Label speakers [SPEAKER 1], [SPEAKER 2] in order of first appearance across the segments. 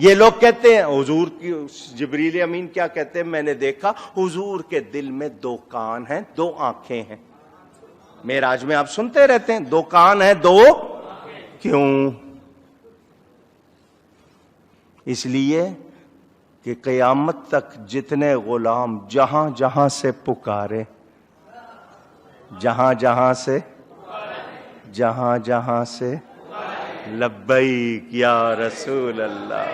[SPEAKER 1] یہ لوگ کہتے ہیں حضور کی، جبریل امین کیا کہتے ہیں؟ میں نے دیکھا حضور کے دل میں 2 کان ہیں 2 آنکھیں ہیں۔ معراج میں آپ سنتے رہتے ہیں 2 کان ہیں 2 کیوں؟ اس لیے کہ قیامت تک جتنے غلام جہاں جہاں سے پکارے، جہاں جہاں سے لبیک یا رسول اللہ،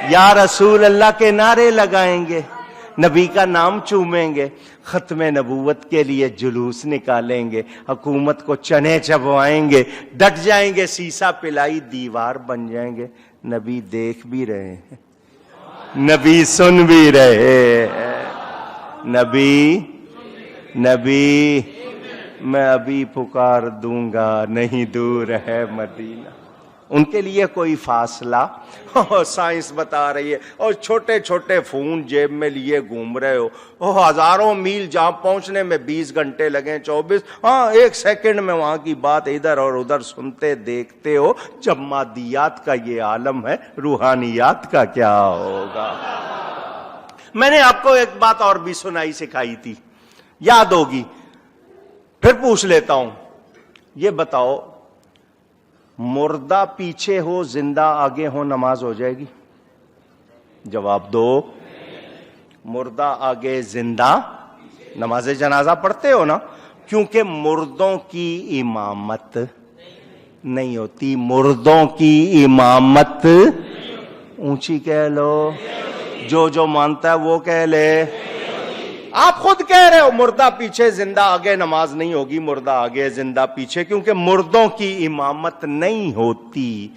[SPEAKER 1] یا رسول اللہ کے نعرے لگائیں گے، نبی کا نام چومیں گے، ختم نبوت کے لیے جلوس نکالیں گے، حکومت کو چنے چبوائیں گے، ڈٹ جائیں گے، سیسا پلائی دیوار بن جائیں گے۔ نبی دیکھ بھی رہے ہیں، نبی سن بھی رہے ہیں، نبی میں ابھی پکار دوں گا، نہیں دور ہے مدینہ۔ ان کے لیے کوئی فاصلہ، سائنس بتا رہی ہے، اور چھوٹے چھوٹے فون جیب میں لیے گھوم رہے ہو، ہزاروں میل جہاں پہنچنے میں 20 گھنٹے لگیں 24، 1 سیکنڈ میں وہاں کی بات ادھر اور ادھر سنتے دیکھتے ہو۔ جب مادیات کا یہ عالم ہے، روحانیات کا کیا ہوگا؟ میں نے آپ کو ایک بات اور بھی سنائی سکھائی تھی، یاد ہوگی، پھر پوچھ لیتا ہوں، یہ بتاؤ مردہ پیچھے ہو زندہ آگے ہو نماز ہو جائے گی؟ جواب دو۔ مردہ آگے زندہ، نماز جنازہ پڑھتے ہو نا؟ کیونکہ مردوں کی امامت نہیں ہوتی، مردوں کی امامت اونچی کہہ لو، جو مانتا ہے وہ کہہ لے۔ آپ خود کہہ رہے ہو مردہ پیچھے زندہ آگے نماز نہیں ہوگی، مردہ آگے زندہ پیچھے، کیونکہ مردوں کی امامت نہیں ہوتی۔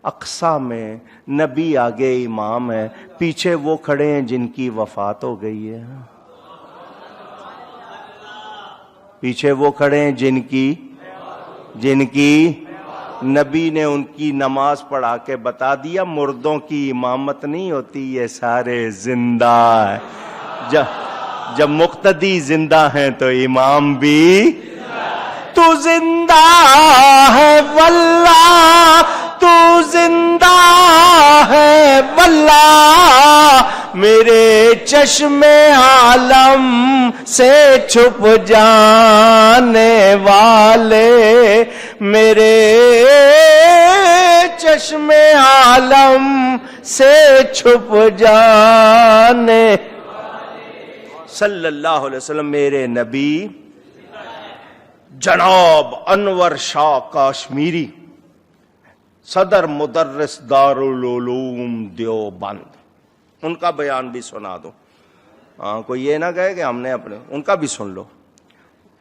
[SPEAKER 1] اقصی میں نبی آگے امام ہے، پیچھے وہ کھڑے ہیں جن کی وفات ہو گئی ہے، پیچھے وہ کھڑے ہیں جن کی نبی نے ان کی نماز پڑھا کے بتا دیا مردوں کی امامت نہیں ہوتی، یہ سارے زندہ ہیں۔ جب مقتدی زندہ ہیں تو امام بھی تو زندہ ہے واللہ، تو زندہ ہے واللہ، میرے چشم عالم سے چھپ جانے والے، میرے چشم عالم سے چھپ جانے صلی اللہ علیہ وسلم، میرے نبی جناب انور شاہ کاشمیری، صدر مدرس دارالعلوم دیوبند، ان کا بیان بھی سنا دو۔ کوئی یہ نہ کہے کہ ہم نے اپنے، ان کا بھی سن لو۔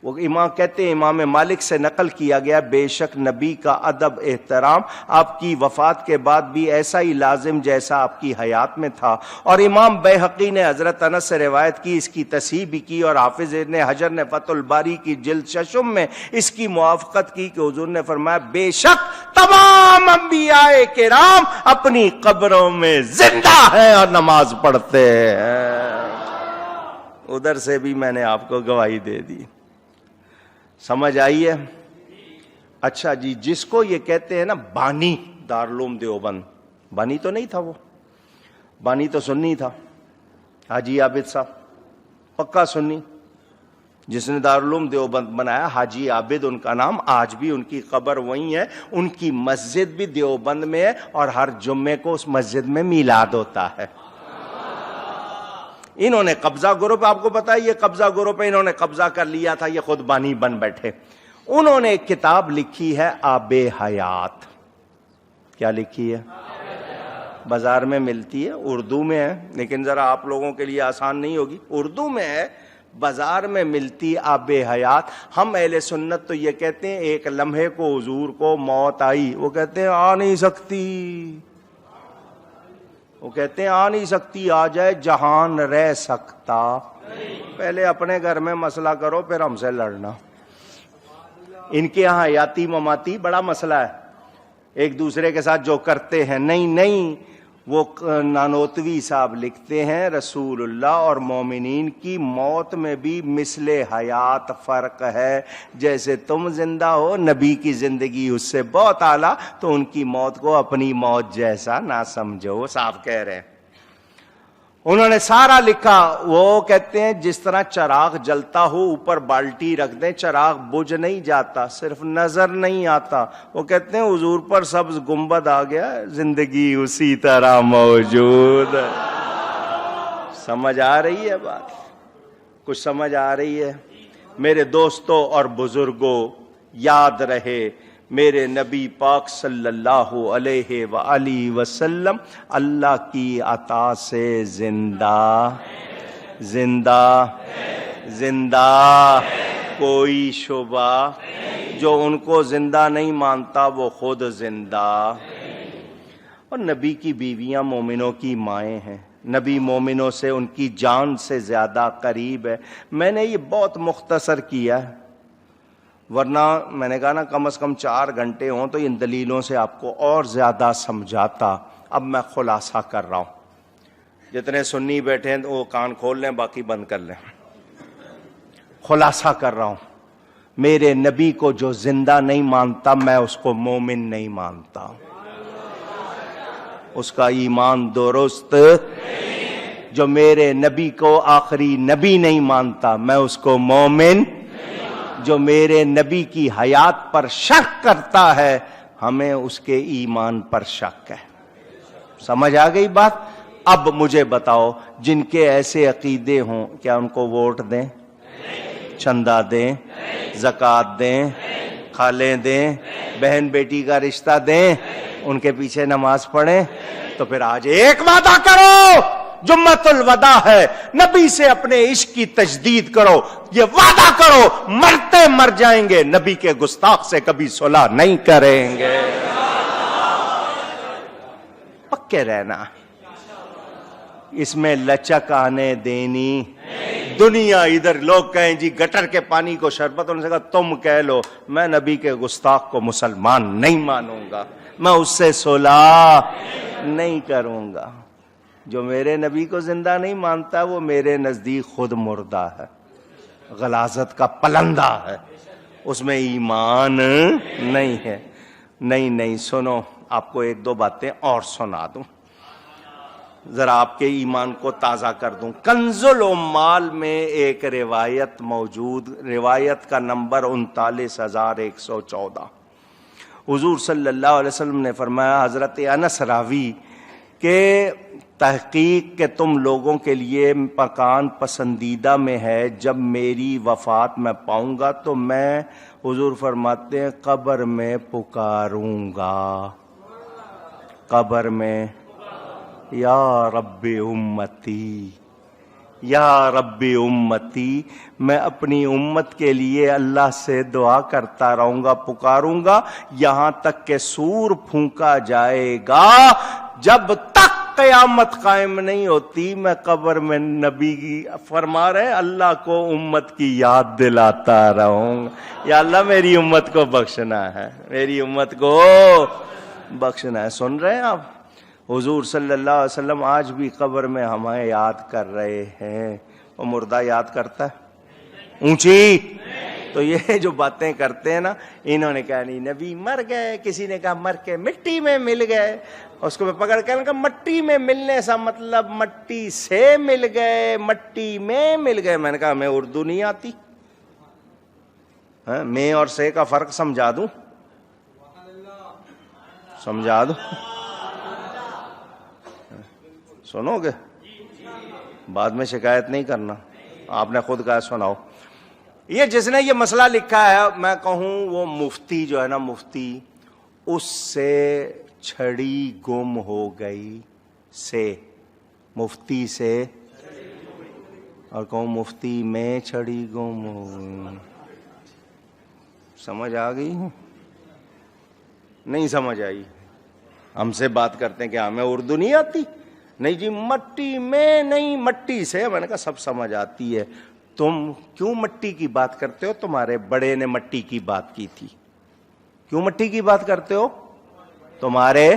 [SPEAKER 1] وہ امام کہتے ہیں، امام مالک سے نقل کیا گیا، بے شک نبی کا ادب احترام آپ کی وفات کے بعد بھی ایسا ہی لازم جیسا آپ کی حیات میں تھا۔ اور امام بیہقی نے حضرت انس سے روایت کی، اس کی تصحیح بھی کی، اور حافظ ابن حجر نے فتح الباری کی جلد 6 میں اس کی موافقت کی کہ حضور نے فرمایا بے شک تمام انبیاء کرام اپنی قبروں میں زندہ ہیں اور نماز پڑھتے ہیں۔ ادھر سے بھی میں نے آپ کو گواہی دے دی، سمجھ آئی ہے؟ اچھا جی، جس کو یہ کہتے ہیں نا بانی دارالعلوم دیوبند، بانی تو نہیں تھا، وہ بانی تو سنی تھا، حاجی عابد صاحب پکا سنی، جس نے دارالعلوم دیوبند بنایا، حاجی عابد ان کا نام، آج بھی ان کی قبر وہیں ہے، ان کی مسجد بھی دیوبند میں ہے، اور ہر جمعے کو اس مسجد میں میلاد ہوتا ہے۔ انہوں نے قبضہ گروپ، آپ کو پتا ہے یہ قبضہ گروپ ہے، انہوں نے قبضہ کر لیا تھا، یہ خود بانی بن بیٹھے۔ انہوں نے ایک کتاب لکھی ہے آب حیات۔ کیا لکھی ہے؟ بازار میں ملتی ہے، اردو میں ہے، لیکن ذرا آپ لوگوں کے لیے آسان نہیں ہوگی، اردو میں ہے، بازار میں ملتی آب حیات۔ ہم اہل سنت تو یہ کہتے ہیں ایک لمحے کو حضور کو موت آئی، وہ کہتے ہیں آ نہیں سکتی، وہ کہتے ہیں آ نہیں سکتی، آ جائے جہان رہ سکتا۔ پہلے اپنے گھر میں مسئلہ کرو پھر ہم سے لڑنا۔ ان کے ہاں حیاتی مماتی بڑا مسئلہ ہے، ایک دوسرے کے ساتھ جو کرتے ہیں، نہیں، وہ نانوتوی صاحب لکھتے ہیں رسول اللہ اور مومنین کی موت میں بھی مثل حیات فرق ہے. جیسے تم زندہ ہو، نبی کی زندگی اس سے بہت اعلیٰ، تو ان کی موت کو اپنی موت جیسا نہ سمجھو. وہ صاحب کہہ رہے ہیں، انہوں نے سارا لکھا. وہ کہتے ہیں جس طرح چراغ جلتا ہو، اوپر بالٹی رکھ دیں، چراغ بجھ نہیں جاتا، صرف نظر نہیں آتا. وہ کہتے ہیں حضور پر سبز گنبد آ گیا، زندگی اسی طرح موجود. سمجھ آ رہی ہے بات؟ کچھ سمجھ آ رہی ہے؟ میرے دوستوں اور بزرگوں، یاد رہے میرے نبی پاک صلی اللہ علیہ وآلہ وسلم اللہ کی عطا سے زندہ زندہ زندہ، کوئی شبہ. جو ان کو زندہ نہیں مانتا وہ خود زندہ. اور نبی کی بیویاں مومنوں کی مائیں ہیں، نبی مومنوں سے ان کی جان سے زیادہ قریب ہے. میں نے یہ بہت مختصر کیا ہے، ورنہ میں نے کہا نا کم از کم 4 گھنٹے ہوں تو ان دلیلوں سے آپ کو اور زیادہ سمجھاتا. اب میں خلاصہ کر رہا ہوں. جتنے سنی بیٹھے ہیں وہ کان کھول لیں، باقی بند کر لیں. خلاصہ کر رہا ہوں. میرے نبی کو جو زندہ نہیں مانتا، میں اس کو مومن نہیں مانتا. اس کا ایمان درست. جو میرے نبی کو آخری نبی نہیں مانتا، میں اس کو مومن. جو میرے نبی کی حیات پر شک کرتا ہے، ہمیں اس کے ایمان پر شک ہے. سمجھ آ گئی بات؟ اب مجھے بتاؤ، جن کے ایسے عقیدے ہوں، کیا ان کو ووٹ دیں، چندہ دیں، زکوٰۃ دیں، خالیں دیں، بہن بیٹی کا رشتہ دیں، ان کے پیچھے نماز پڑھیں؟ تو پھر آج ایک وعدہ کرو، جمعۃ الوداع ہے، نبی سے اپنے عشق کی تجدید کرو. یہ وعدہ کرو، مرتے مر جائیں گے، نبی کے گستاخ سے کبھی صلح نہیں کریں گے. پکے رہنا. اس میں لچک آنے دینی. دنیا ادھر لوگ کہیں جی گٹر کے پانی کو شربت، انہوں نے کہا تم کہہ لو، میں نبی کے گستاخ کو مسلمان نہیں مانوں گا، میں اس سے صلح نہیں کروں گا. جو میرے نبی کو زندہ نہیں مانتا وہ میرے نزدیک خود مردہ ہے، غلاظت کا پلندہ ہے، اس میں ایمان نہیں ہے. نہیں سنو، آپ کو 1-2 باتیں اور سنا دوں، ذرا آپ کے ایمان کو تازہ کر دوں. کنز العمال میں ایک روایت موجود، روایت کا نمبر 39,114. حضور صلی اللہ علیہ وسلم نے فرمایا، حضرت انس راوی، کہ تحقیق کہ تم لوگوں کے لیے مکان پسندیدہ میں ہے، جب میری وفات میں پاؤں گا تو میں، حضور فرماتے ہیں، قبر میں پکاروں گا، قبر میں، یا رب امتی، یا رب امتی. میں اپنی امت کے لیے اللہ سے دعا کرتا رہوں گا، پکاروں گا، یہاں تک کہ سور پھونکا جائے گا. جب تک قیامت قائم نہیں ہوتی میں قبر میں نبی کی، فرما رہے اللہ کو امت کی یاد دلاتا رہوں. یا اللہ میری امت کو بخشنا ہے، میری امت کو بخشنا ہے. سن رہے ہیں آپ؟ حضور صلی اللہ علیہ وسلم آج بھی قبر میں ہمیں یاد کر رہے ہیں. وہ مردہ یاد کرتا ہے اونچی؟ تو یہ جو باتیں کرتے ہیں نا، انہوں نے کہا نہیں نبی مر گئے، کسی نے کہا مر کے مٹی میں مل گئے، اس کو میں پکڑ کے کہا مٹی میں ملنے سے مطلب مٹی سے مل گئے، مٹی میں مل گئے. میں نے کہا ہمیں اردو نہیں آتی، میں اور سے کا فرق سمجھا دوں، سمجھا دوں؟ سنو گے؟ بعد میں شکایت نہیں کرنا. آپ نے خود کہا سناؤ. یہ جس نے یہ مسئلہ لکھا ہے، میں کہوں وہ مفتی جو ہے نا، مفتی، اس سے چھڑی گم ہو گئی، سے مفتی سے، اور کہوں مفتی میں چھڑی گم ہو گئی. سمجھ آ گئی؟ نہیں سمجھ آئی؟ ہم سے بات کرتے ہیں کہ ہمیں اردو نہیں آتی. نہیں جی مٹی میں نہیں، مٹی سے. میں نے کہا سب سمجھ آتی ہے، تم کیوں مٹی کی بات کرتے ہو؟ تمہارے بڑے نے مٹی کی بات کی تھی. کیوں مٹی کی بات کرتے ہو؟ تمہارے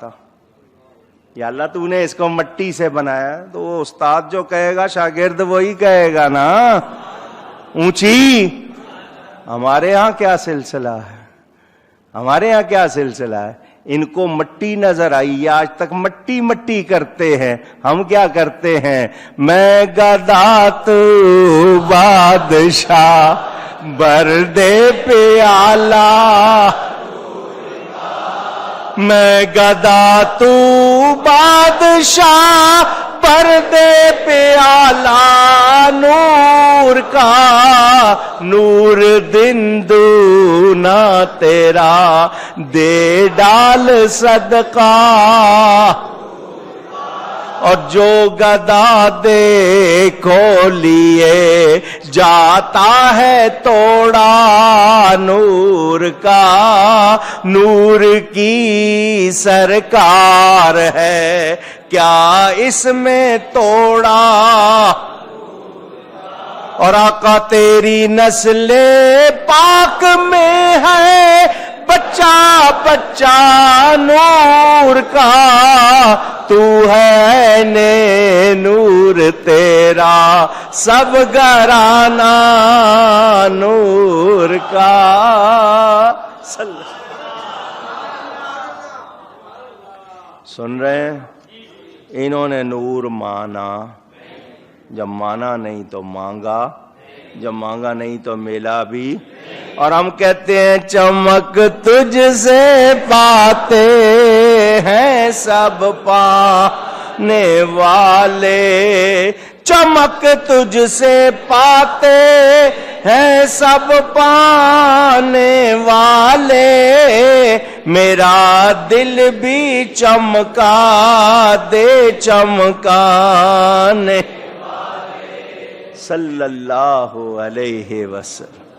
[SPEAKER 1] تھا؟ یا اللہ تو نے اس کو مٹی سے بنایا، تو وہ استاد جو کہے گا شاگرد وہی کہے گا نا، اونچی۔ ہمارے ہاں کیا سلسلہ ہے، ہمارے ہاں کیا سلسلہ ہے؟ ان کو مٹی نظر آئی، آج تک مٹی مٹی کرتے ہیں، ہم کیا کرتے ہیں؟ میں گدا تو بادشاہ بردے پیالہ، میں گدا تو بادشاہ پردے پیالہ، نور کا نور دن دونا تیرا دے ڈال صدقہ، اور جو گدا دیکھو لیے جاتا ہے توڑا، نور کا نور کی سرکار ہے کیا اس میں توڑا، اور آقا تیری نسل پاک میں ہے بچہ بچہ نور کا، تو ہے نے نور تیرا سب گھرانہ نور کا۔ سن رہے ہیں؟ انہوں نے نور مانا، جب مانا نہیں تو مانگا، جب مانگا نہیں تو ملا بھی، اور ہم کہتے ہیں چمک تجھ سے پاتے ہیں سب پانے والے، چمک تجھ سے پاتے ہیں سب پانے والے، میرا دل بھی چمکا دے چمکانے صلی اللہ علیہ وسلم۔